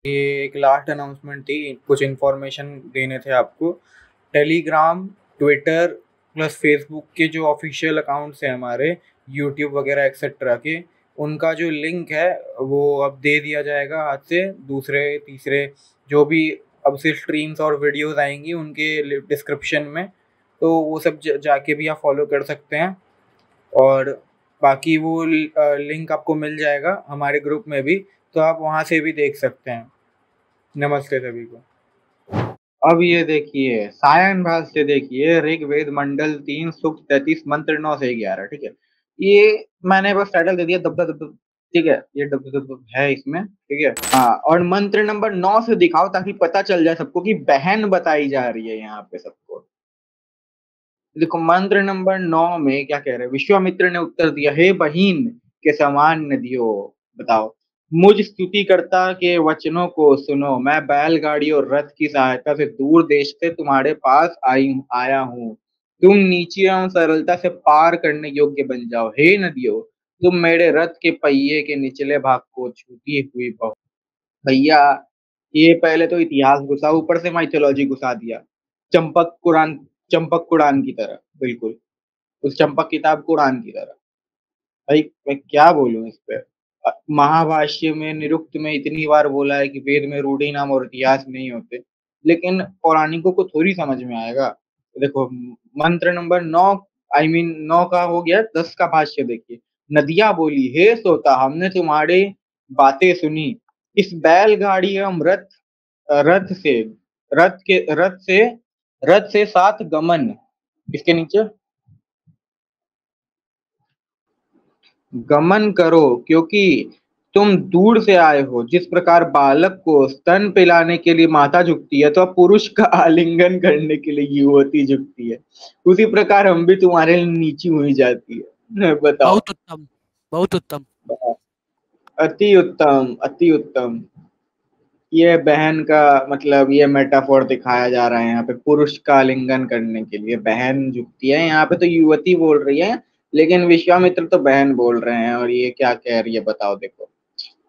ये एक last announcement थी, कुछ इन्फॉर्मेशन देने थे आपको। टेलीग्राम, ट्विटर प्लस फेसबुक के जो ऑफिशियल अकाउंट्स हैं हमारे, यूट्यूब वगैरह एक्सेट्रा के, उनका जो लिंक है वो अब दे दिया जाएगा आज से। दूसरे तीसरे जो भी अब से स्ट्रीम्स और वीडियोस आएंगी उनके डिस्क्रिप्शन में, तो वो सब जाके भी आप फॉलो कर सकते हैं। और बाकी वो लिंक आपको मिल जाएगा हमारे ग्रुप में भी, तो आप वहाँ से भी देख सकते हैं। नमस्ते सभी को। अब ये देखिए सायन भाष्य देखिए, ऋग्वेद मंडल 3 सूक्त 33 मंत्र 9 से 11। ठीक है, ये मैंने बस टाइटल दे दिया दब दब दब। ठीक है, ये डब दब दब है इसमें। ठीक है, हाँ, और मंत्र नंबर 9 से दिखाओ ताकि पता चल जाए सबको कि बहन बताई जा रही है यहाँ पे सबको। देखो मंत्र नंबर 9 में क्या कह रहे हैं। विश्वामित्र ने उत्तर दिया, हे बहिन के समान नदियों, बताओ मुझ स्तुतिकर्ता के वचनों को सुनो। मैं बैलगाड़ी और रथ की सहायता से दूर देश से तुम्हारे पास आया हूँ। तुम नीचे एवं सरलता से पार करने योग्य बन जाओ। हे नदियों, तुम मेरे रथ के पहिए के निचले भाग को छूती हुई बहो। भैया, ये पहले तो इतिहास घुसा, ऊपर से माइथोलॉजी घुसा दिया। चंपक कुरान, चंपक कुरान की तरह, बिल्कुल उस चंपक किताब कुरान की तरह। भाई मैं क्या बोलूं इस पे। महाभाष्य में निरुक्त में इतनी बार बोला है कि वेद में रूढ़ि नाम और इतिहास नहीं होते, लेकिन पौराणिकों को थोड़ी समझ में आएगा। देखो मंत्र नंबर 9, आई मीन 9 का हो गया, 10 का भाष्य देखिए। नदियां बोली, हे सोता, हमने तुम्हारे बातें सुनी। इस बैलगाड़ी एवं रथ से रथ से साथ गमन, इसके नीचे गमन करो, क्योंकि तुम दूर से आए हो। जिस प्रकार बालक को स्तन पिलाने के लिए माता झुकती है, तो अब पुरुष का आलिंगन करने के लिए युवती झुकती है। उसी प्रकार हम भी तुम्हारे लिए नीची हुई जाती है। बताओ। बहुत उत्तम, बहुत उत्तम। अति उत्तम, अति उत्तम। ये बहन का मतलब ये मेटाफोर दिखाया जा रहा है यहाँ पे, पुरुष का आलिंगन करने के लिए बहन झुकती है। यहाँ पे तो युवती बोल रही है, लेकिन विश्वामित्र तो बहन बोल रहे हैं। और ये क्या कह रही है बताओ। देखो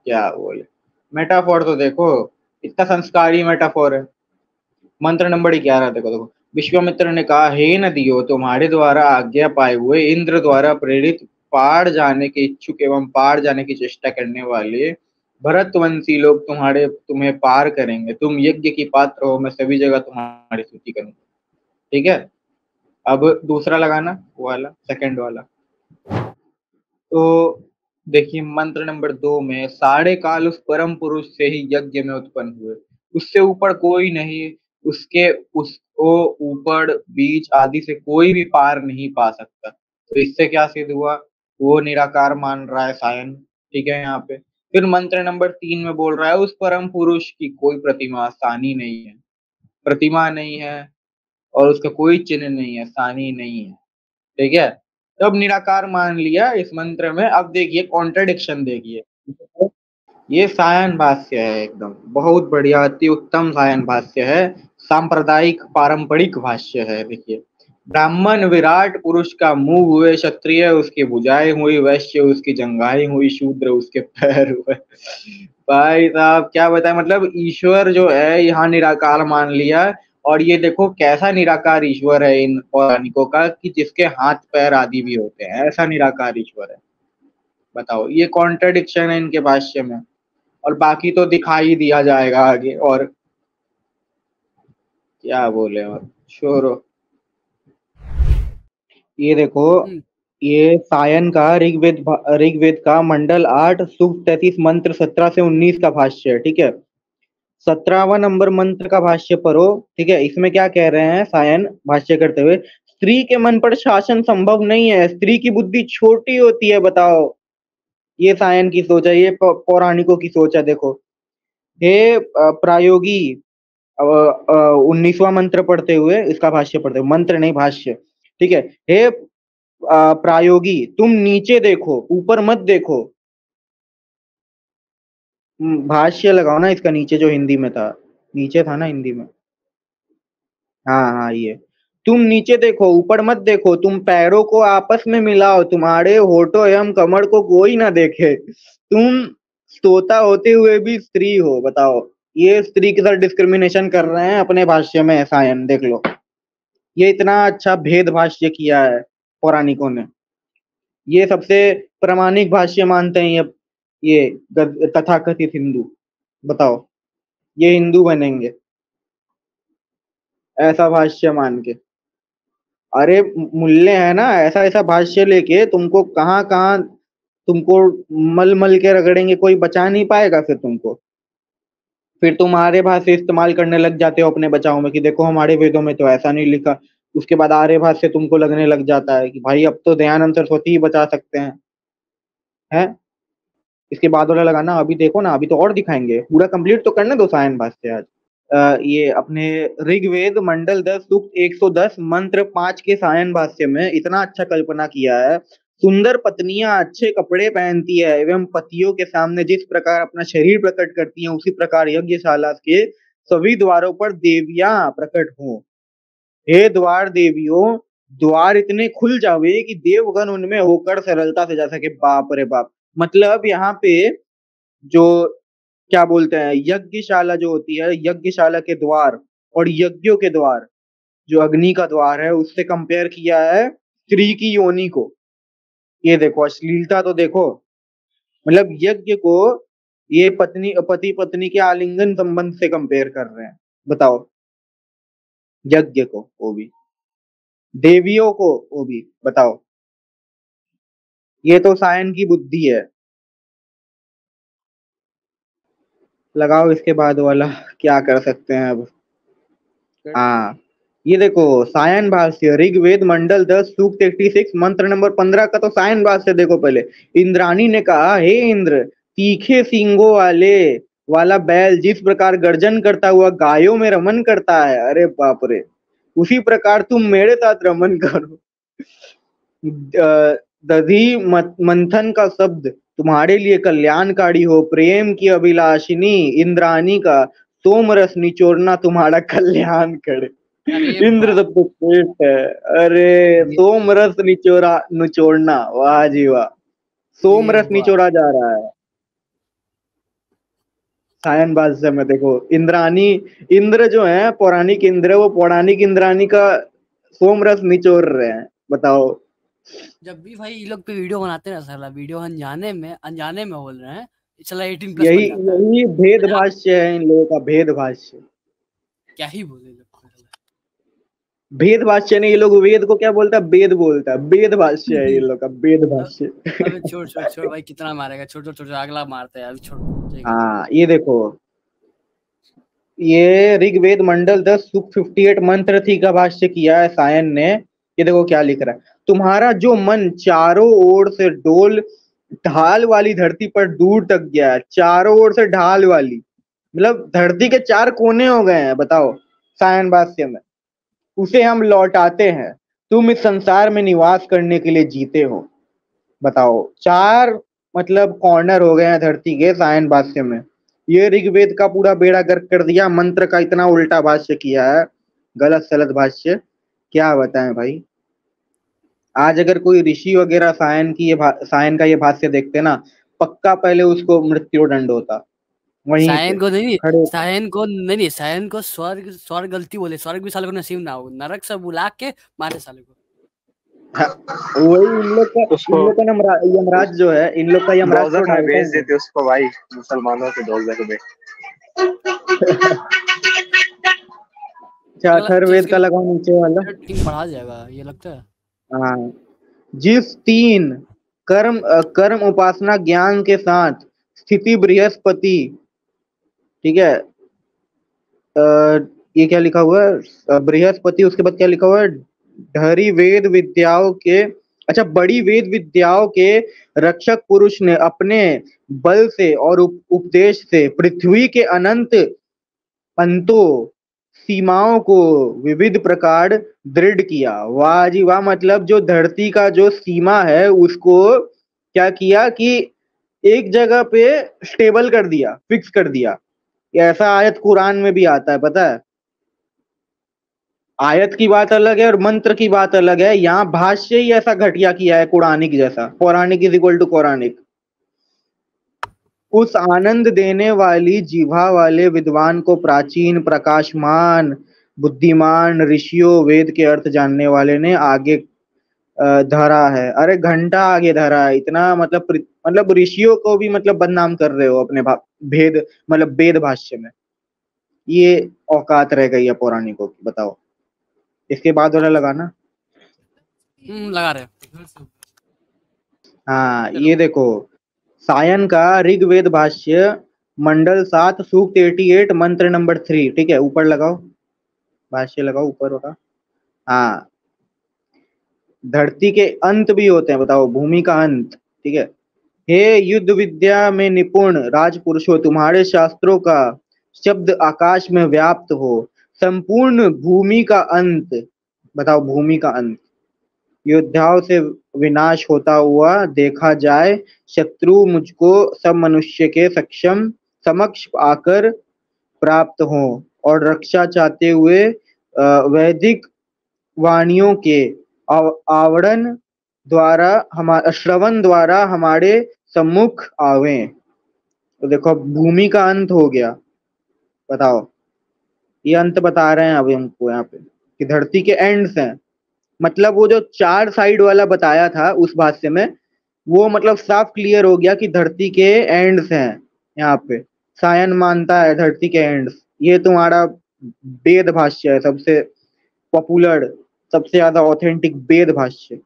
क्या बोले, मेटाफोर तो देखो, इतना संस्कारी मेटाफोर है। मंत्र नंबर 11 देखो देखो। विश्वामित्र ने कहा, हे नदियों, तुम्हारे द्वारा आज्ञा पाए हुए इंद्र द्वारा प्रेरित पार जाने के इच्छुक एवं पार जाने की चेष्टा करने वाले भरतवंशी लोग तुम्हें पार करेंगे। तुम यज्ञ की पात्र हो, मैं सभी जगह तुम्हारी स्तुति करूंगा। ठीक है, अब दूसरा लगाना, वो वाला सेकंड वाला। तो देखिए मंत्र नंबर 2 में, सारे काल उस परम पुरुष से ही यज्ञ में उत्पन्न हुए, उससे ऊपर कोई नहीं। उसको ऊपर बीच आदि से कोई भी पार नहीं पा सकता। तो इससे क्या सिद्ध हुआ, वो निराकार मान रहा है सायन। ठीक है, यहाँ पे फिर मंत्र नंबर 3 में बोल रहा है, उस परम पुरुष की कोई प्रतिमा सानी नहीं है, प्रतिमा नहीं है, और उसका कोई चिन्ह नहीं है, सानी नहीं है। ठीक है, तो अब निराकार मान लिया इस मंत्र में। अब देखिए कॉन्ट्रडिक्शन देखिए। ये सायन भाष्य है, एकदम बहुत बढ़िया अति उत्तम सायन भाष्य है। सांप्रदायिक पारंपरिक भाष्य है। देखिए, ब्राह्मण विराट पुरुष का मुंह हुए, क्षत्रिय उसकी भुजाएं हुई, वैश्य उसकी जंघाएं हुई, शूद्र उसके पैर हुए। भाई साहब क्या बताए, मतलब ईश्वर जो है यहाँ निराकार मान लिया। और ये देखो कैसा निराकार ईश्वर है इन पौराणिकों का, कि जिसके हाथ पैर आदि भी होते हैं, ऐसा निराकार ईश्वर है। बताओ, ये कॉन्ट्रडिक्शन है इनके भाष्य में। और बाकी तो दिखाई दिया जाएगा आगे। और क्या बोले, और छोड़ो। ये देखो, ये सायन का ऋग्वेद का मंडल 8 सूक्त 33 मंत्र 17 से 19 का भाष्य है। ठीक है, 17वां नंबर मंत्र का भाष्य पढ़ो। ठीक है, इसमें क्या कह रहे हैं सायन भाष्य करते हुए, स्त्री के मन पर शासन संभव नहीं है, स्त्री की बुद्धि छोटी होती है। बताओ, ये सायन की सोच है, ये पौराणिकों की सोच है। देखो, हे प्रायोगी, 19वां मंत्र पढ़ते हुए, इसका भाष्य पढ़ते हुए, मंत्र नहीं भाष्य। ठीक है, हे प्रायोगी, तुम नीचे देखो, ऊपर मत देखो। भाष्य लगाओ ना इसका, नीचे जो हिंदी में था, नीचे था ना हिंदी में। हाँ हाँ, ये तुम नीचे देखो, ऊपर मत देखो, तुम पैरों को आपस में मिलाओ, तुम्हारे होठों एवं कमर को कोई ना देखे, तुम स्तोता होते हुए भी स्त्री हो। बताओ, ये स्त्री के साथ डिस्क्रिमिनेशन कर रहे हैं अपने भाष्य में, सायन देख लो। ये इतना अच्छा भेद भाष्य किया है पौराणिकों ने, ये सबसे प्रामाणिक भाष्य मानते हैं ये तथाकथित हिंदू। बताओ, ये हिंदू बनेंगे ऐसा भाष्य मान के? अरे मूल्य है ना, ऐसा ऐसा भाष्य लेके तुमको कहाँ कहाँ तुमको मल मल के रगड़ेंगे, कोई बचा नहीं पाएगा फिर तुमको। फिर तुम आर्य भाष्य इस्तेमाल करने लग जाते हो अपने बचाव में कि देखो हमारे वेदों में तो ऐसा नहीं लिखा। उसके बाद आर्य भाष्य तुमको लगने लग जाता है कि भाई अब तो दयानंद सरस्वती ही बचा सकते हैं। इसके बाद वाला लगाना, अभी देखो ना, अभी तो और दिखाएंगे, पूरा कंप्लीट तो करने दो सायन भाष्य आज। ये अपने ऋग्वेद मंडल 10 सूक्त 110 मंत्र 5 के सायन भाष्य में इतना अच्छा कल्पना किया है। सुंदर पत्नियां अच्छे कपड़े पहनती है एवं पतियों के सामने जिस प्रकार अपना शरीर प्रकट करती हैं, उसी प्रकार यज्ञशाला के सभी द्वारों पर देवियां प्रकट हो। हे द्वार देवियों, द्वार इतने खुल जावे कि देवगण उनमें होकर सरलता से जा सके। बाप रे बाप, मतलब यहाँ पे जो क्या बोलते हैं, यज्ञशाला जो होती है, यज्ञशाला के द्वार और यज्ञों के द्वार, जो अग्नि का द्वार है, उससे कंपेयर किया है स्त्री की योनि को। ये देखो अश्लीलता तो देखो, मतलब यज्ञ को ये पति पत्नी के आलिंगन संबंध से कंपेयर कर रहे हैं। बताओ, यज्ञ को वो भी, देवियों को वो भी, बताओ। ये तो सायन की बुद्धि है। लगाओ इसके बाद वाला, क्या कर सकते हैं अब। हाँ, ये देखो सायन भाष्य ऋग्वेद मंडल 10 सूक्त 86 मंत्र नंबर 15 का तो सायन भाष्य देखो पहले। इंद्राणी ने कहा, हे इंद्र, तीखे सींगों वाला बैल जिस प्रकार गर्जन करता हुआ गायों में रमन करता है, अरे बाप रे, उसी प्रकार तुम मेरे साथ रमन करो। दधी मंथन का शब्द तुम्हारे लिए कल्याणकारी हो। प्रेम की अभिलाषिनी इंद्राणी का सोमरस निचोड़ना तुम्हारा कल्याण करे। इंद्र सब तो पेट है। अरे सोमरस निचोड़ना, वाह जी वाह, सोमरस निचोड़ा जा रहा है सायन भाष्य में। देखो इंद्राणी, इंद्र जो है पौराणिक इंद्र, वो पौराणिक इंद्राणी का सोमरस निचोड़ रहे हैं। बताओ, जब भी भाई ये लोग पे वीडियो बनाते हैं ना, साला वीडियो अनजाने में बोल रहे हैं, चला 18 प्लस यही यही भेद भाष्य है इन लोगों का, भेद भाष्य। क्या ही बोले लोग, भेद भाष्य नहीं, ये लोग वेद को क्या बोलता है, वेद बोलता है, वेद भाष्य है ये लोग का, वेद भाष्य। अबे छोड़ भाई, कितना मारेगा, छोड़ अगला मारते हैं, अभी छोड़। हाँ, ये देखो, ये ऋग्वेद मंडल 10 सूक्त 58 मंत्र थी का भाष्य किया है सायन ने। ये देखो क्या लिख रहा है, तुम्हारा जो मन चारों ओर से डोल ढाल वाली धरती पर दूर तक गया है, चारों ओर से ढाल वाली, मतलब धरती के 4 कोने हो गए हैं। बताओ सायन भाष्य में, उसे हम लौटाते हैं। तुम इस संसार में निवास करने के लिए जीते हो। बताओ, 4 मतलब कॉर्नर हो गए हैं धरती के सायन भाष्य में। ये ऋग्वेद का पूरा बेड़ा गर्क कर दिया, मंत्र का इतना उल्टा भाष्य किया है, गलत सलत भाष्य, क्या बताएं भाई। आज अगर कोई ऋषि वगैरह सायन का ये भाष्य देखते ना, पक्का पहले उसको मृत्यु दंड होता वहीं सायन को नहीं, खड़े। सायन को स्वर्ग गलती बोले, स्वर्ग भी साले को नसीब ना हो, नरक से बुला के मारे साले को। वही इन लोग का यमराज जो है, इन लोग का यमराज को भेज देते उसको भाई, मुसलमानों के डोजर में। अथर्ववेद का लगाओ नीचे वाला, बढ़ा जाएगा ये लगता है। हाँ, जिस 3 कर्म उपासना ज्ञान के साथ स्थिति बृहस्पति, ठीक है, ये क्या लिखा हुआ है, बृहस्पति, उसके बाद क्या लिखा हुआ है, ढरी वेद विद्याओं के, अच्छा, बड़ी वेद विद्याओं के रक्षक पुरुष ने अपने बल से और उपदेश से पृथ्वी के अनंत अंतों सीमाओं को विविध प्रकार दृढ़ किया। वाह जी वाह, मतलब जो धरती का जो सीमा है उसको क्या किया कि एक जगह पे स्टेबल कर दिया, फिक्स कर दिया। ऐसा आयत कुरान में भी आता है, पता है। आयत की बात अलग है और मंत्र की बात अलग है। यहाँ भाष्य ही ऐसा घटिया किया है कुरानिक जैसा, पौराणिक इज इक्वल टू पौराणिक। उस आनंद देने वाली जिह्वा वाले विद्वान को प्राचीन प्रकाशमान बुद्धिमान ऋषियों वेद के अर्थ जानने वाले ने आगे धरा है। अरे घंटा आगे धरा है, इतना मतलब ऋषियों को भी मतलब बदनाम कर रहे हो अपने भेद मतलब वेद भाष्य में। ये औकात रह गई है पौराणिकों की, बताओ। इसके बाद वाला लगाना। लगा रहे। हाँ ये देखो, सायन का ऋग्वेद भाष्य मंडल 7 सूक्त 88 मंत्र नंबर 3, ठीक है, ऊपर लगाओ, भाष्य लगाओ ऊपर होगा। हाँ, धरती के अंत भी होते हैं, बताओ, भूमि का अंत, ठीक है। हे युद्ध विद्या में निपुण राजपुरुषों, तुम्हारे शास्त्रों का शब्द आकाश में व्याप्त हो। संपूर्ण भूमि का अंत, बताओ, भूमि का अंत योद्धाओं से विनाश होता हुआ देखा जाए। शत्रु मुझको सब मनुष्य के समक्ष आकर प्राप्त हो और रक्षा चाहते हुए वैदिक वाणियों के आवरण द्वारा श्रवण द्वारा हमारे सम्मुख आवे। तो देखो भूमि का अंत हो गया, बताओ, ये अंत बता रहे हैं अभी हमको यहाँ पे कि धरती के एंड्स हैं। मतलब वो जो 4 साइड वाला बताया था उस भाष्य में, वो मतलब साफ क्लियर हो गया कि धरती के एंड्स हैं। यहाँ पे सायन मानता है धरती के एंड्स। ये तुम्हारा वेद भाष्य है, सबसे पॉपुलर, सबसे ज्यादा ऑथेंटिक वेद भाष्य।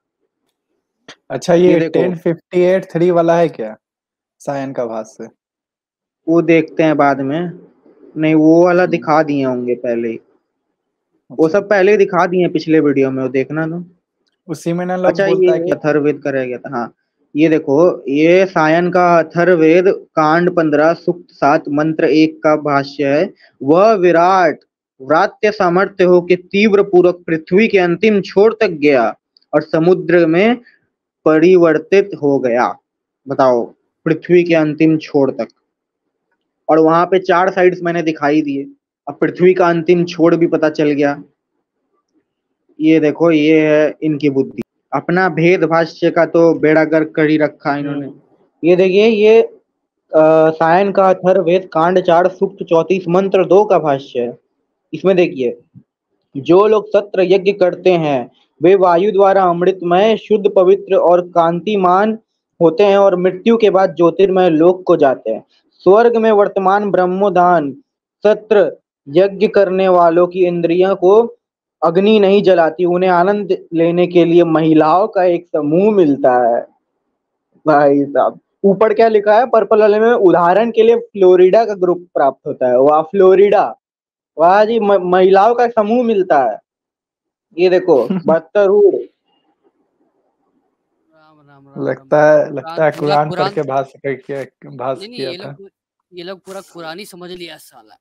अच्छा, ये देखो 1058 वाला है क्या सायन का भाष्य? वो देखते हैं बाद में। नहीं, वो वाला दिखा दिए होंगे पहले ही, वो सब पहले ही दिखा दिए पिछले वीडियो में, वो देखना तो। उसी में ना लोग अच्छा, बोलता है ये कि अथर्ववेद का रह गया था। हाँ, ये देखो, ये सायन का अथर्ववेद कांड 15 सूक्त 7 मंत्र 1 का भाष्य है। वह विराट व्रात्य सामर्थ्य हो के तीव्र पूर्वक पृथ्वी के अंतिम छोर तक गया और समुद्र में परिवर्तित हो गया। बताओ, पृथ्वी के अंतिम छोर तक, और वहां पे 4 साइड्स मैंने दिखाई दिए। अब पृथ्वी का अंतिम छोर भी पता चल गया। ये देखो, ये है इनकी बुद्धि। अपना भेद भाष्य का तो बेड़ा गर्क कर ही रखा है इन्होंने। ये देखिए, ये सायन का अथर्ववेद कांड 4 सूक्त 34 मंत्र 2 का भाष्य है। इसमें देखिए, जो लोग सत्र यज्ञ करते हैं वे वायु द्वारा अमृतमय शुद्ध पवित्र और कांतिमान होते हैं और मृत्यु के बाद ज्योतिर्मय लोक को जाते हैं। स्वर्ग में वर्तमान ब्रह्मोदान सत्र यज्ञ करने वालों की इंद्रियों को अग्नि नहीं जलाती, उन्हें आनंद लेने के लिए महिलाओं का एक समूह मिलता है। भाई साहब, ऊपर क्या लिखा है पर्पल वाले में? उदाहरण के लिए फ्लोरिडा का ग्रुप प्राप्त होता है। वाह फ्लोरिडा, वाह जी, महिलाओं का समूह मिलता है। ये देखो, बदतरूर। राम राम राम लगता है कुरान पढ़ के भाष्य नहीं, किया था। ये लोग पूरा कुरान ही समझ लिया साला,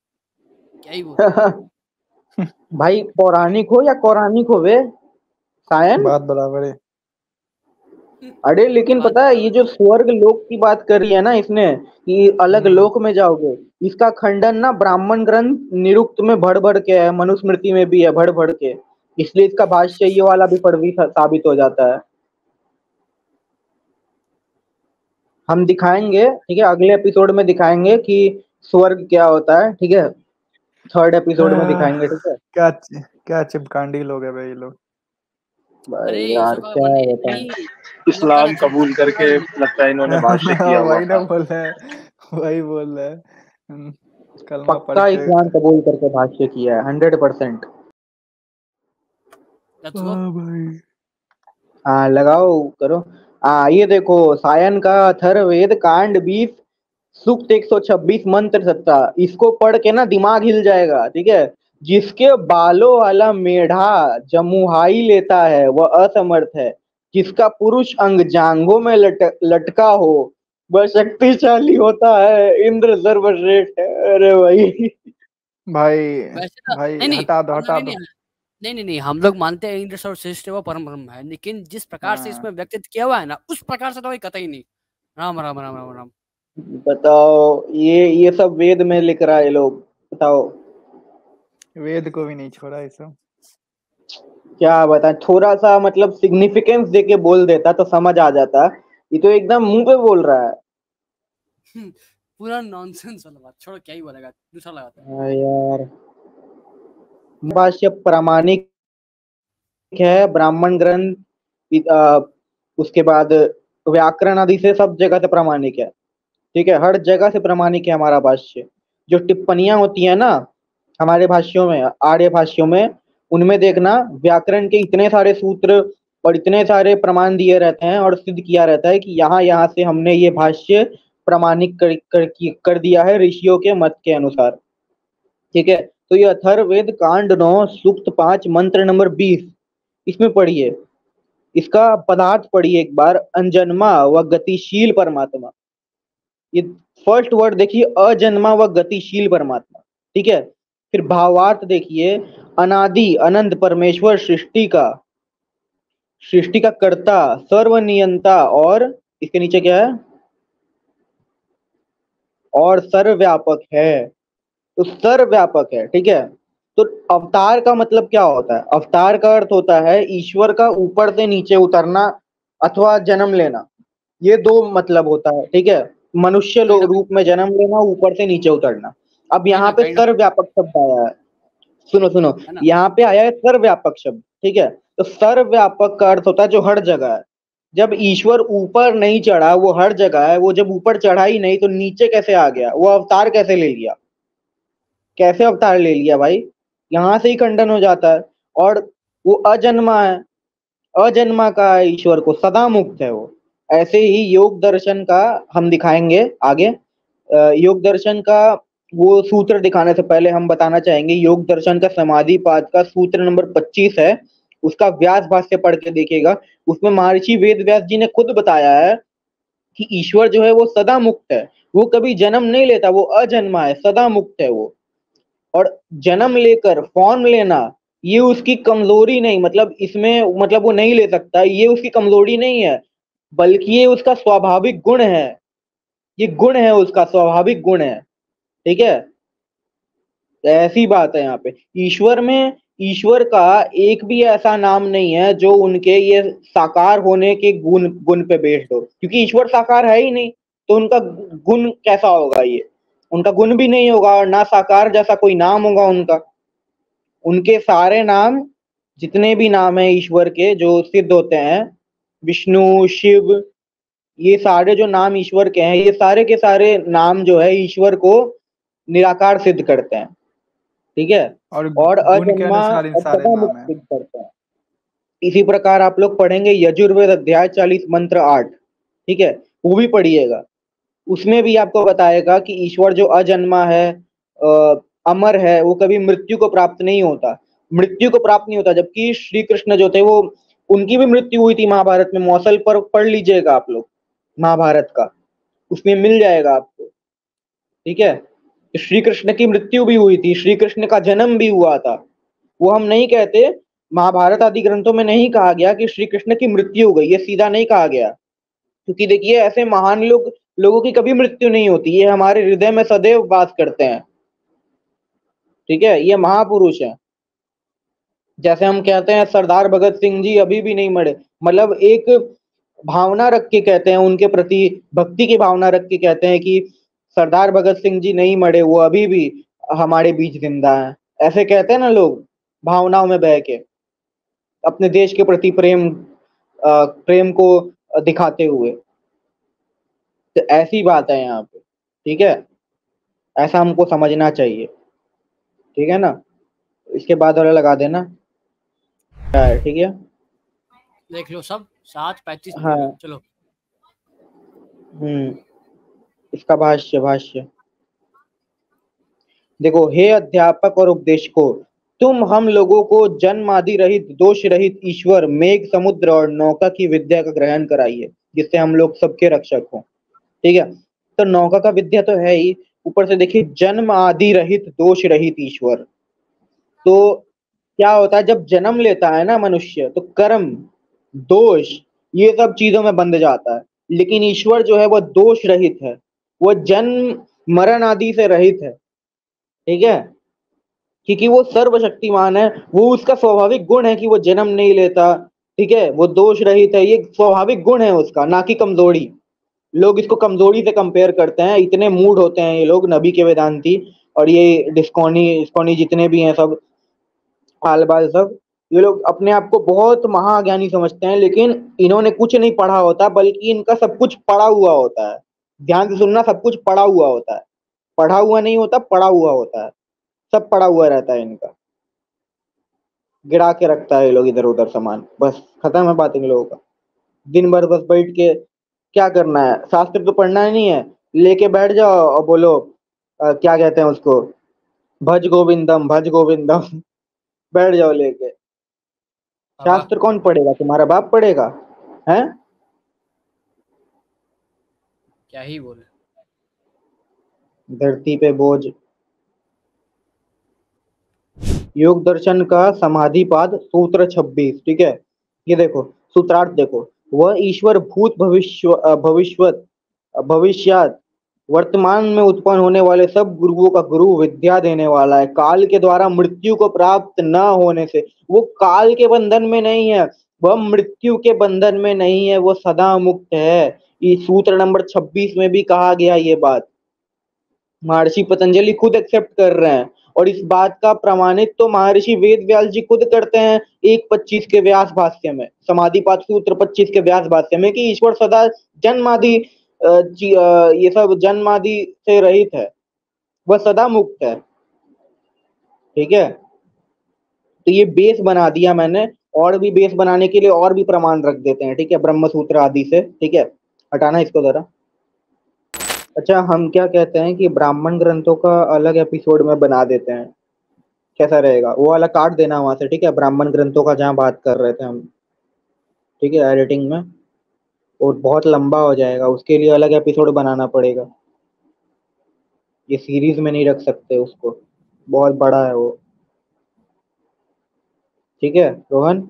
क्या ही बोल। भाई पौराणिक हो या पौराणिक हो वे सायन, बात बराबर है। अरे लेकिन पता है, ये जो स्वर्ग लोक की बात करी है ना इसने, कि अलग लोक में जाओगे, इसका खंडन ना ब्राह्मण ग्रंथ निरुक्त में भड़ भड़ के है, मनुस्मृति में भी है भड़ भड़ के, इसलिए इसका भाष्य ये वाला भी पढ़वी साबित हो जाता है। हम दिखाएंगे, ठीक है, अगले एपिसोड में दिखाएंगे कि स्वर्ग क्या होता है, ठीक है, 3rd एपिसोड में दिखाएंगे, ठीक है। क्या चिपकांडी लोग है भाई लोग। भाई यार क्या बताएं, इस्लाम कबूल करके लगता है इन्होंने भाष्य किया हुआ वही ना बोल रहा है, वही बोल रहा है, कलमा पढ़ पक्का के। इस्लाम कबूल करके भाष्य किया है 100%। हाँ लगाओ, करो। ये देखो, सायन का अथर्ववेद कांड 20 सूक्त 126 मंत्र 17, इसको पढ़ के ना दिमाग हिल जाएगा, ठीक है। जिसके बालों वाला मेढ़ा जमुहाई लेता है वह असमर्थ है, जिसका पुरुष अंग जांघों में लटका हो वह शक्तिशाली होता है, इंद्र सर्वश्रेष्ठ है। अरे भाई भाई हटा दो। नहीं, हम लोग मानते हैं इंद्र सर्वश्रेष्ठ वो परम ब्रह्म है, लेकिन जिस प्रकार से इसमें व्यक्तित्व किया हुआ है ना, उस प्रकार से तो कोई कतई नहीं। राम राम राम राम राम। बताओ, ये सब वेद में लिख रहा है ये लोग, बताओ। वेद को भी नहीं छोड़ा ये सब। क्या बताएं, थोड़ा सा मतलब सिग्निफिकेंस देके बोल देता तो समझ आ जाता। ये तो एकदम मुंह पे बोल रहा है। पूरा नॉनसेंस वाला बात, छोड़ो क्या ही बोलेगा, दूसरा लगाते हैं। हाँ यार, भाष्य प्रामाणिक है, ब्राह्मण ग्रंथ, उसके बाद व्याकरण आदि से सब जगह से प्रामाणिक है। ठीक है, हर जगह से प्रामाणिक है हमारा भाष्य। जो टिप्पणियां होती है ना हमारे भाष्यों में, आर्य भाष्यों में, उनमें देखना व्याकरण के इतने सारे सूत्र और इतने सारे प्रमाण दिए रहते हैं और सिद्ध किया रहता है कि यहाँ यहाँ से हमने ये भाष्य प्रमाणिक कर दिया है ऋषियों के मत के अनुसार। ठीक है, तो ये अथर्ववेद कांड 9 सूक्त 5 मंत्र नंबर 20, इसमें पढ़िए, इसका पदार्थ पढ़िए एक बार, अनजन्मा व गतिशील परमात्मा। ये फर्स्ट वर्ड देखिए, अजन्मा व गतिशील परमात्मा। ठीक है, फिर भावार्थ देखिए, अनादि अनंत परमेश्वर, सृष्टि का कर्ता, सर्वनियंता, और इसके नीचे क्या है, और सर्वव्यापक है। तो सर्वव्यापक है। ठीक है, तो अवतार का मतलब क्या होता है? अवतार का अर्थ होता है ईश्वर का ऊपर से नीचे उतरना अथवा जन्म लेना। ये दो मतलब होता है। ठीक है, मनुष्य रूप में जन्म लेना, ऊपर से नीचे उतरना। अब यहाँ पे सर्वव्यापक शब्द आया है, सुनो, यहाँ पे आया है सर्वव्यापक शब्द। ठीक है, तो सर्वव्यापक का अर्थ होता है जो हर जगह है। जब ईश्वर ऊपर नहीं चढ़ा, वो हर जगह है, वो जब ऊपर चढ़ा ही नहीं तो नीचे कैसे आ गया? वो अवतार कैसे ले लिया? कैसे अवतार ले लिया भाई? यहाँ से ही खंडन हो जाता है। और वो अजन्मा है, अजन्मा का ईश्वर को, सदा मुक्त है वो। ऐसे ही योग दर्शन का हम दिखाएंगे आगे। योग दर्शन का वो सूत्र दिखाने से पहले हम बताना चाहेंगे, योग दर्शन का समाधि पाद का सूत्र नंबर 25 है, उसका व्यास भाष्य पढ़ के देखिएगा। उसमें महर्षि वेद व्यास जी ने खुद बताया है कि ईश्वर जो है वो सदा मुक्त है, वो कभी जन्म नहीं लेता, वो अजन्मा है, सदा मुक्त है वो। और जन्म लेकर फॉर्म लेना ये उसकी कमजोरी नहीं, मतलब इसमें मतलब वो नहीं ले सकता, ये उसकी कमजोरी नहीं है, बल्कि ये उसका स्वाभाविक गुण है। ये गुण है, उसका स्वाभाविक गुण है। ठीक है, ऐसी बात है यहाँ पे। ईश्वर का एक भी ऐसा नाम नहीं है जो उनके ये साकार होने के गुण पे बेस्ड हो, क्योंकि ईश्वर साकार है ही नहीं, तो उनका गुण कैसा होगा? ये उनका गुण भी नहीं होगा, और ना साकार जैसा कोई नाम होगा उनका। उनके सारे नाम, जितने भी नाम है ईश्वर के जो सिद्ध होते हैं, विष्णु, शिव, ये सारे जो नाम ईश्वर के हैं, ये सारे के सारे नाम जो है ईश्वर को निराकार सिद्ध करते हैं। ठीक है, और अजन्मा सिद्ध करते हैं। इसी प्रकार आप लोग पढ़ेंगे यजुर्वेद अध्याय 40 मंत्र 8। ठीक है, वो भी पढ़िएगा। उसमें भी आपको बताएगा कि ईश्वर जो अजन्मा है, अमर है, वो कभी मृत्यु को प्राप्त नहीं होता, जबकि श्री कृष्ण जो थे वो, उनकी भी मृत्यु हुई थी महाभारत में। मौसल पर पढ़ लीजिएगा आप लोग महाभारत का, उसमें मिल जाएगा आपको। ठीक है, श्री कृष्ण की मृत्यु भी हुई थी, श्री कृष्ण का जन्म भी हुआ था। वो हम नहीं कहते, महाभारत आदि ग्रंथों में नहीं कहा गया कि श्री कृष्ण की मृत्यु हो गई, ये सीधा नहीं कहा गया, क्योंकि देखिए ऐसे महान लोगों की कभी मृत्यु नहीं होती, ये हमारे हृदय में सदैव वास करते हैं। ठीक है, ये महापुरुष हैं। जैसे हम कहते हैं सरदार भगत सिंह जी अभी भी नहीं मरे, मतलब एक भावना रख के कहते हैं, उनके प्रति भक्ति की भावना रख के कहते हैं कि सरदार भगत सिंह जी नहीं मरे, वो अभी भी हमारे बीच जिंदा हैं। ऐसे कहते हैं ना लोग, भावनाओं में बह के, अपने देश के प्रति प्रेम को दिखाते हुए। तो ऐसी बात है यहाँ पे। ठीक है, ऐसा हमको समझना चाहिए। ठीक है ना, इसके बाद वाला लगा देना। ठीक है, देख लो सब 7:35। हाँ, चलो। इसका भाष्य देखो। हे अध्यापक और उपदेशकों, तुम हम लोगों को जन्म आदि रहित, दोष रहित ईश्वर, मेघ, समुद्र और नौका की विद्या का ग्रहण कराइए, जिससे हम लोग सबके रक्षक हों। ठीक है, तो नौका का विद्या तो है ही, ऊपर से देखिए जन्म आदि रहित, दोष रहित ईश्वर। तो क्या होता है जब जन्म लेता है ना मनुष्य, तो कर्म, दोष, ये सब चीजों में बंध जाता है। लेकिन ईश्वर जो है वो दोष रहित है, वो जन्म मरण आदि से रहित है। ठीक है, क्योंकि वो सर्वशक्तिमान है, वो उसका स्वाभाविक गुण है कि वो जन्म नहीं लेता। ठीक है, वो दोष रहित है, ये स्वाभाविक गुण है उसका, ना कि कमजोरी। लोग इसको कमजोरी से कंपेयर करते हैं, इतने मूड होते हैं ये लोग नबी के वेदांती और ये डिस्कोनी जितने भी हैं सब आलबाल सब, ये लोग अपने आप को बहुत महाज्ञानी समझते हैं, लेकिन इन्होंने कुछ नहीं पढ़ा होता, बल्कि इनका सब कुछ पढ़ा हुआ होता है। ध्यान से सुनना, सब कुछ पढ़ा हुआ होता है, पढ़ा हुआ नहीं होता, पढ़ा हुआ होता है, सब पढ़ा हुआ रहता है इनका। गिरा के रखता है ये लोग इधर उधर सामान, बस खत्म है बात इन लोगों का। दिन भर बस बैठ के क्या करना है, शास्त्र तो पढ़ना ही नहीं है, लेके बैठ जाओ और बोलो क्या कहते हैं उसको, भज गोविंदम भज गोविंदम बैठ जाओ लेके। शास्त्र कौन पढ़ेगा, तुम्हारा बाप पढ़ेगा हैं? क्या ही बोले। धरती पे बोझ। योग दर्शन का समाधिपाद सूत्र 26, ठीक है। ये देखो सूत्रार्थ देखो, वह ईश्वर भूत भविष्यात वर्तमान में उत्पन्न होने वाले सब गुरुओं का गुरु, विद्या देने वाला है, काल के द्वारा मृत्यु को प्राप्त न होने से। वो काल के बंधन में नहीं है, वह मृत्यु के बंधन में नहीं है, वो सदा मुक्त है। ये सूत्र नंबर 26 में भी कहा गया ये बात, महर्षि पतंजलि खुद एक्सेप्ट कर रहे हैं, और इस बात का प्रमाणित तो महर्षि वेद व्यास जी खुद करते हैं 1:25 के व्यास भाष्य में, समाधिपाद सूत्र 25 के व्यास भाष्य में, कि ईश्वर सदा जन्मादि ये सब जन्मादि से रहित है, वह सदा मुक्त है, ठीक है। तो ये बेस बना दिया मैंने, और भी बेस बनाने के लिए और भी प्रमाण रख देते हैं, ठीक है, ब्रह्म सूत्र आदि से, ठीक है। हटाना इसको जरा। अच्छा, हम क्या कहते हैं कि ब्राह्मण ग्रंथों का अलग एपिसोड में बना देते हैं, कैसा रहेगा? वो वाला काट देना वहां से, ठीक है, ब्राह्मण ग्रंथों का जहाँ बात कर रहे थे हम, ठीक है, एडिटिंग में, और बहुत लंबा हो जाएगा, उसके लिए अलग एपिसोड बनाना पड़ेगा। ये सीरीज में नहीं रख सकते उसको, बहुत बड़ा है वो, ठीक है रोहन?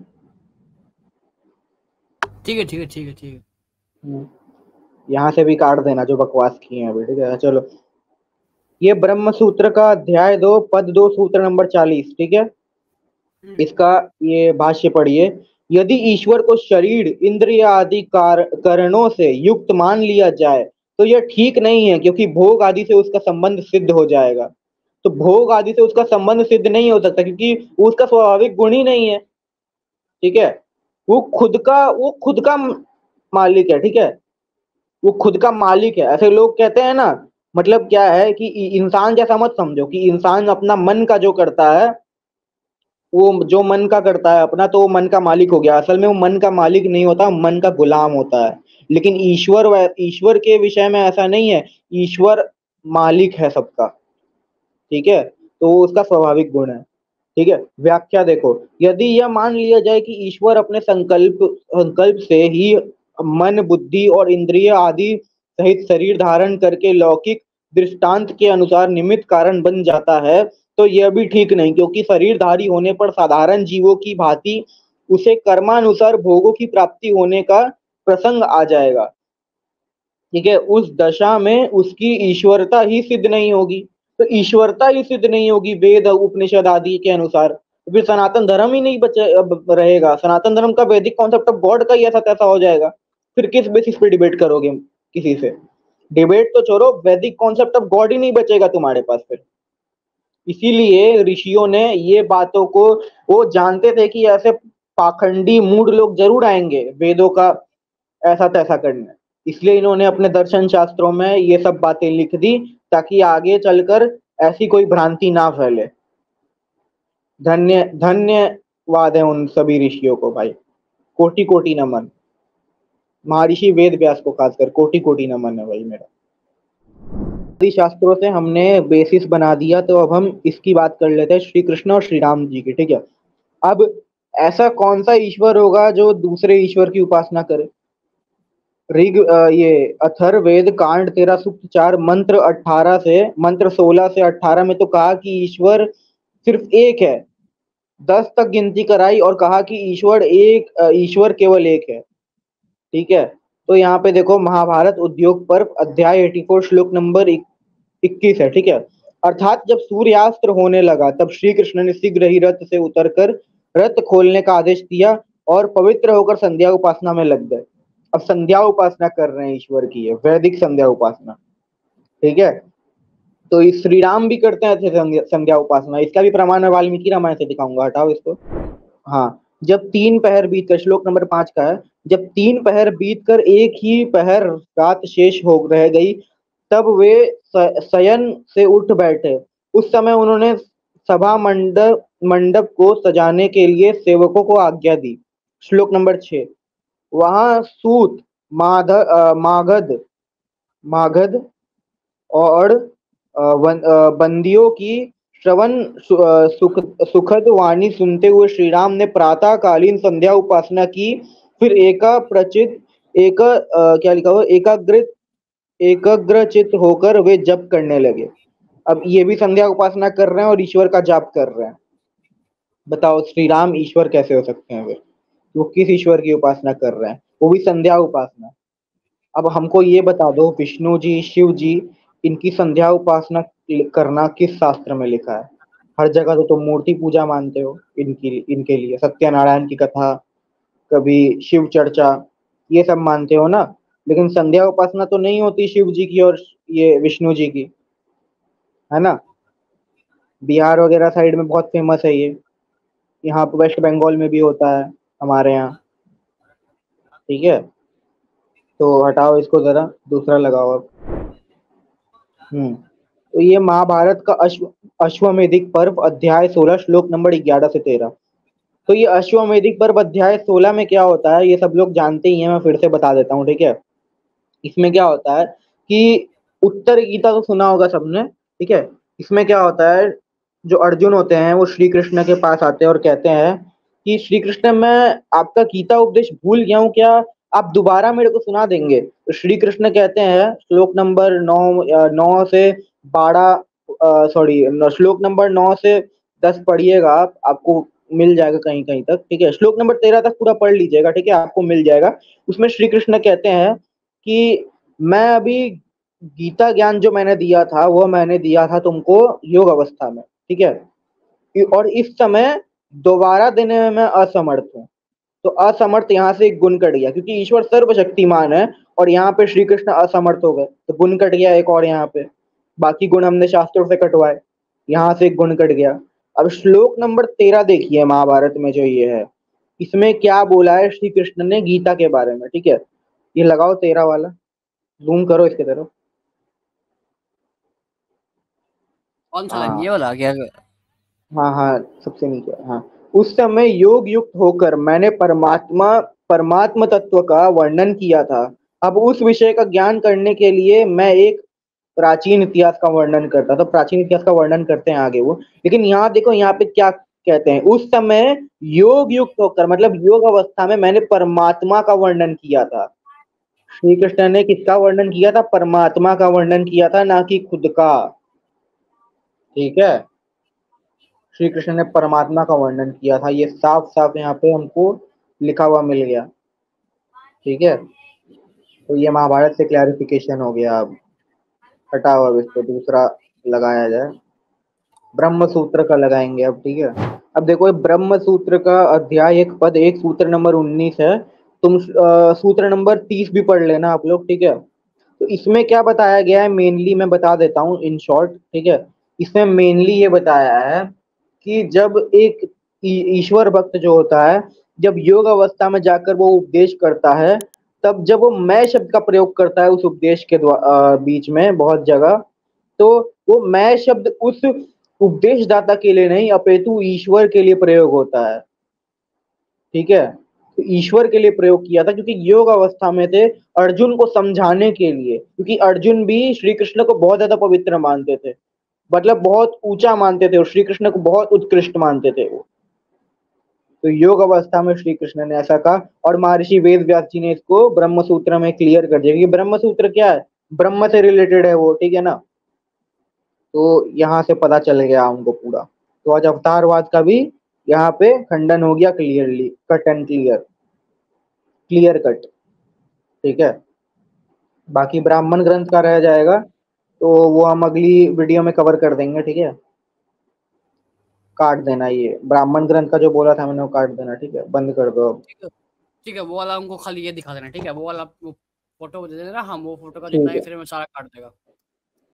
ठीक है ठीक है ठीक है ठीक है। यहाँ से भी काट देना जो बकवास किए हैं अभी, ठीक है। चलो, ये ब्रह्म सूत्र का अध्याय 2 पद 2 सूत्र नंबर 40, ठीक है। इसका ये भाष्य पढ़िए। यदि ईश्वर को शरीर, इंद्रिय आदि कारणों से युक्त मान लिया जाए तो यह ठीक नहीं है, क्योंकि भोग आदि से उसका संबंध सिद्ध हो जाएगा। तो भोग आदि से उसका संबंध सिद्ध नहीं हो सकता, क्योंकि उसका स्वाभाविक गुण ही नहीं है, ठीक है। वो खुद का मालिक है, ठीक है, वो खुद का मालिक है। ऐसे लोग कहते हैं ना, मतलब क्या है कि इंसान जैसा मत समझो कि इंसान अपना मन का जो करता है, वो जो मन का करता है अपना, तो वो मन का मालिक हो गया। असल में वो मन का मालिक नहीं होता, मन का गुलाम होता है। लेकिन ईश्वर के विषय में ऐसा नहीं है, ईश्वर मालिक है सबका, ठीक है। तो वो उसका स्वाभाविक गुण है, ठीक है। व्याख्या देखो, यदि यह मान लिया जाए कि ईश्वर अपने संकल्प से ही मन, बुद्धि और इंद्रिय आदि सहित शरीर धारण करके लौकिक दृष्टांत के अनुसार निमित्त कारण बन जाता है, तो यह भी ठीक नहीं, क्योंकि शरीरधारी होने पर साधारण जीवों की भांति उसे कर्मानुसार भोगों की प्राप्ति होने का प्रसंग आ जाएगा, ठीक है। उस दशा में उसकी ईश्वरता ही सिद्ध नहीं होगी। तो ईश्वरता ही सिद्ध नहीं होगी वेद उपनिषद आदि के अनुसार, तो फिर सनातन धर्म ही नहीं रहेगा। सनातन धर्म का वैदिक कॉन्सेप्ट ऑफ गॉड का ही ऐसा तैसा हो जाएगा। फिर किस बेसिस पे डिबेट करोगे किसी से? डिबेट तो छोड़ो, वैदिक कॉन्सेप्ट ऑफ गॉड ही नहीं बचेगा तुम्हारे पास फिर। इसीलिए ऋषियों ने ये बातों को, वो जानते थे कि ऐसे पाखंडी मूड लोग जरूर आएंगे वेदों का ऐसा तैसा करने, इसलिए इन्होंने अपने दर्शन शास्त्रों में ये सब बातें लिख दी, ताकि आगे चलकर ऐसी कोई भ्रांति ना फैले। धन्यवाद है उन सभी ऋषियों को भाई, कोटि कोटि नमन। महर्षि वेद व्यास को खासकर कोटि कोटि नमन है भाई मेरा। शास्त्रों से हमने बेसिस बना दिया, तो अब हम इसकी बात कर लेते हैं श्री कृष्ण और श्री राम जी की, ठीक है। अब ऐसा कौन सा ईश्वर होगा जो दूसरे ईश्वर की उपासना करे? ये अथर्ववेद कांड 13 सूक्त 4 मंत्र 16 से 18 में तो कहा कि ईश्वर सिर्फ एक है। 10 तक गिनती कराई और कहा कि ईश्वर केवल एक है, ठीक है। तो यहाँ पे देखो, महाभारत उद्योग पर्व अध्याय 84 श्लोक नंबर 21 है, ठीक है। अर्थात जब सूर्यास्त्र होने लगा तब श्री कृष्ण ने शीघ्र ही रथ से उतरकर रथ खोलने का आदेश दिया और पवित्र होकर संध्या उपासना में लग गए। अब संध्या उपासना कर रहे हैं ईश्वर की, है वैदिक संध्या उपासना, ठीक है। तो इस श्री राम भी करते हैं संध्या उपासना, इसका भी प्रमाण मैं वाल्मीकि रामायण से दिखाऊंगा, हटाओ इसको। हाँ, जब 3 पहर बीत कर, श्लोक नंबर 5 का है, जब 3 पहर बीत कर एक ही पहर रात शेष हो रह गई, तब वे शयन से उठ बैठे। उस समय उन्होंने सभा मंडप को सजाने के लिए सेवकों को आज्ञा दी। श्लोक नंबर 6, वहां सूत मागध और बंदियों की श्रवण सुखद वाणी सुनते हुए श्री राम ने प्रातःकालीन संध्या उपासना की। फिर क्या लिखा हुआ, एकाग्रचित होकर वे जप करने लगे। अब ये भी संध्या उपासना कर रहे हैं और ईश्वर का जाप कर रहे हैं। बताओ श्री राम ईश्वर कैसे हो सकते हैं? वे वो किस ईश्वर की उपासना कर रहे हैं, वो भी संध्या उपासना। अब हमको ये बता दो, विष्णु जी, शिव जी, इनकी संध्या उपासना करना किस शास्त्र में लिखा है? हर जगह तो तुम मूर्ति पूजा मानते हो इनके लिए, सत्यनारायण की कथा, कभी शिव चर्चा, ये सब मानते हो ना, लेकिन संध्या उपासना तो नहीं होती शिव जी की और ये विष्णु जी की, है ना। बिहार वगैरह साइड में बहुत फेमस है ये, यहाँ पे वेस्ट बंगाल में भी होता है हमारे यहाँ, ठीक है। तो हटाओ इसको, जरा दूसरा लगाओ अब। तो ये महाभारत का अश्वमेधिक पर्व अध्याय 16 श्लोक नंबर 11 से 13। तो ये अश्वमेधिक पर्व अध्याय 16 में क्या होता है ये सब लोग जानते ही हैं, मैं फिर से बता देता हूँ, ठीक है। इसमें क्या होता है कि उत्तर गीता तो सुना होगा सबने, ठीक है। इसमें क्या होता है, जो अर्जुन होते हैं वो श्री कृष्ण के पास आते हैं और कहते हैं कि श्री कृष्ण, मैं आपका गीता उपदेश भूल गया हूँ, क्या आप दोबारा मेरे को सुना देंगे? तो श्री कृष्ण कहते हैं, श्लोक नंबर 9 से 12, सॉरी, श्लोक नंबर 9 से 10 पढ़िएगा आप, आपको मिल जाएगा कहीं कहीं तक, ठीक है। श्लोक नंबर 13 तक पूरा पढ़ लीजिएगा, ठीक है, आपको मिल जाएगा। उसमें श्री कृष्ण कहते हैं कि मैं अभी गीता ज्ञान जो मैंने दिया था वो मैंने दिया था तुमको योग अवस्था में, ठीक है, और इस समय दोबारा देने में मैं असमर्थ हूँ। तो असमर्थ यहाँ से एक गुण कट गया, क्योंकि ईश्वर सर्वशक्तिमान है और यहाँ पे श्री कृष्ण असमर्थ हो गए, तो गुण कट गया एक और यहाँ पे। बाकी गुण हमने शास्त्रों से कटवाए, यहाँ से एक गुण कट गया। अब श्लोक नंबर 13 देखिए महाभारत में जो ये है, इसमें क्या बोला है श्री कृष्ण ने गीता के बारे में, ठीक है। ये लगाओ 13 वाला, जूम करो इसके तरफ। कौन सा लाइन, ये वाला क्या? हाँ, सबसे नीचे, हाँ। उस समय योग युक्त होकर मैंने परमात्मा तत्व का वर्णन किया था। अब उस विषय का ज्ञान करने के लिए मैं एक प्राचीन इतिहास का वर्णन करता, तो प्राचीन इतिहास का वर्णन करते हैं आगे वो। लेकिन यहाँ देखो, यहाँ पे क्या कहते हैं, उस समय योग युक्त होकर, मतलब योग अवस्था में मैंने परमात्मा का वर्णन किया था। श्री कृष्ण ने किसका वर्णन किया था? परमात्मा का वर्णन किया था, ना कि खुद का, ठीक है। श्री कृष्ण ने परमात्मा का वर्णन किया था, ये साफ साफ यहाँ पे हमको लिखा हुआ मिल गया, ठीक है। तो ये महाभारत से क्लैरिफिकेशन हो गया। अब हटाओ, अब इसको दूसरा लगाया जाए, ब्रह्म सूत्र का लगाएंगे अब, ठीक है। अब देखो, ब्रह्म सूत्र का अध्याय 1 पद 1 सूत्र नंबर 19 है। तुम सूत्र नंबर 30 भी पढ़ लेना आप लोग, ठीक है। तो इसमें क्या बताया गया है, मेनली मैं बता देता हूँ इन शॉर्ट, ठीक है। इसमें मेनली ये बताया है कि जब एक ईश्वर भक्त जो होता है, जब योग अवस्था में जाकर वो उपदेश करता है, तब जब वो मैं शब्द का प्रयोग करता है उस उपदेश के बीच में बहुत जगह, तो वो मैं शब्द उस उपदेशदाता के लिए नहीं अपितु ईश्वर के लिए प्रयोग होता है, ठीक है। तो ईश्वर के लिए प्रयोग किया था, क्योंकि योग अवस्था में थे, अर्जुन को समझाने के लिए, क्योंकि अर्जुन भी श्री कृष्ण को बहुत ज्यादा पवित्र मानते थे, मतलब बहुत ऊंचा मानते थे और श्री कृष्ण को बहुत उत्कृष्ट मानते थे वो। तो योग अवस्था में श्री कृष्ण ने ऐसा कहा, और महर्षि वेद व्यास जी ने इसको ब्रह्म सूत्र में क्लियर कर दिया कि ब्रह्म सूत्र क्या है, ब्रह्म से रिलेटेड है वो, ठीक है ना। तो यहाँ से पता चल गया हमको पूरा। तो आज अवतारवाद का भी यहाँ पे खंडन हो गया, clearly, cut and clear cut, ठीक है। बाकी ब्राह्मण ग्रंथ का रह जाएगा, तो वो हम अगली वीडियो में कवर कर देंगे, ठीक है। काट देना, ये ब्राह्मण ग्रंथ का जो बोला था मैंने वो काट देना, ठीक है, बंद कर दो अब। ठीक है, वो वाला हमको खाली ये दिखा देना, ठीक है? वो वाला वो फोटो दे देना, हम वो फोटो का ठीक जितना भी है फ्रेम है सारा काट देगा।